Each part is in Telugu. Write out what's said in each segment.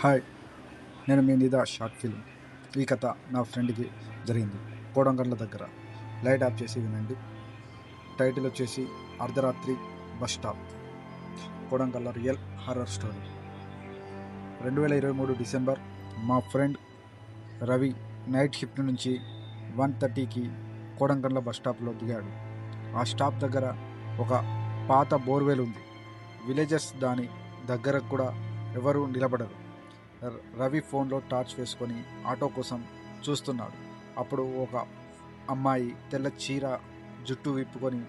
హాయ్, నేను మీ నిదా షార్ట్ ఫిల్మ్. ఈ కథ నా ఫ్రెండ్కి జరిగింది. కోడంగర్ల దగ్గర. లైట్ ఆఫ్ చేసి వినండి. టైటిల్ వచ్చేసి అర్ధరాత్రి బస్ స్టాప్. కోడంగర్ల రియల్ హారర్ స్టోరీ. 2023 డిసెంబర్. మా ఫ్రెండ్ రవి నైట్ షిఫ్ట్ నుంచి 1:30కి కోడంగర్ల బస్ స్టాప్లో దిగాడు. ఆ స్టాప్ దగ్గర ఒక పాత బోర్వెల్ ఉంది. విలేజర్స్ దాని దగ్గర కూడా ఎవరు నిలబడరు. రవి ఫోన్లో టార్చ్ వేసుకొని ఆటో కోసం చూస్తున్నాడు. అప్పుడు ఒక అమ్మాయి తెల్ల చీర జుట్టు విప్పుకొని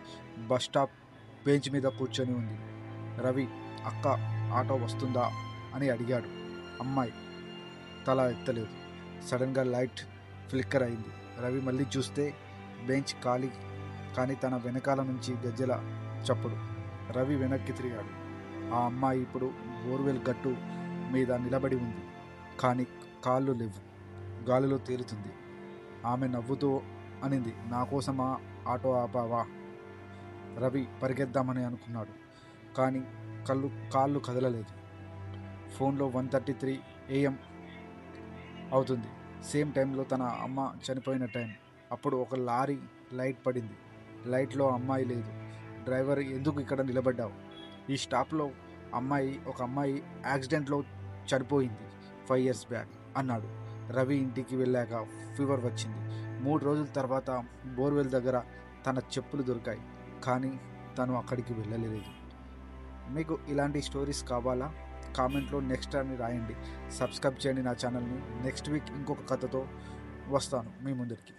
బస్ స్టాప్ బెంచ్ మీద కూర్చొని ఉంది. రవి, అక్క, ఆటో వస్తుందా అని అడిగాడు. అమ్మాయి తల ఎత్తలేదు. సడన్గా లైట్ ఫ్లిక్కర్ అయింది. రవి మళ్ళీ చూస్తే బెంచ్ ఖాళీ, కానీ తన వెనకాల నుంచి గజ్జెల చప్పుడు. రవి వెనక్కి తిరిగాడు. ఆ అమ్మాయి ఇప్పుడు బోర్వెల్ గట్టు మీద నిలబడి ఉంది, కానీ కాళ్ళు లేవు, గాలిలో తేలుతుంది. ఆమె నవ్వుతూ అనింది, నా కోసమా ఆటో ఆపావా? రవి పరిగెద్దామని అనుకున్నాడు, కానీ కాళ్ళు కదలలేదు. ఫోన్లో 1:33 AM అవుతుంది. సేమ్ టైంలో తన అమ్మ చనిపోయిన టైం. అప్పుడు ఒక లారీ లైట్ పడింది. లైట్లో అమ్మాయి లేదు. డ్రైవర్, ఎందుకు ఇక్కడ నిలబడ్డావు? ఈ స్టాప్లో ఒక అమ్మాయి యాక్సిడెంట్లో చనిపోయింది 5 years బ్యాక్ అన్నాడు. రవి ఇంటికి వెళ్ళాక ఫీవర్ వచ్చింది. 3 రోజుల తర్వాత బోర్వెల్ దగ్గర తన చెప్పులు దొరికాయి, కానీ తను అక్కడికి వెళ్ళలేదు. మీకు ఇలాంటి స్టోరీస్ కావాలా? కామెంట్లో నెక్స్ట్ అని రాయండి. సబ్స్క్రైబ్ చేయండి నా ఛానల్ని. నెక్స్ట్ వీక్ ఇంకొక కథతో వస్తాను మీ ముందరికి.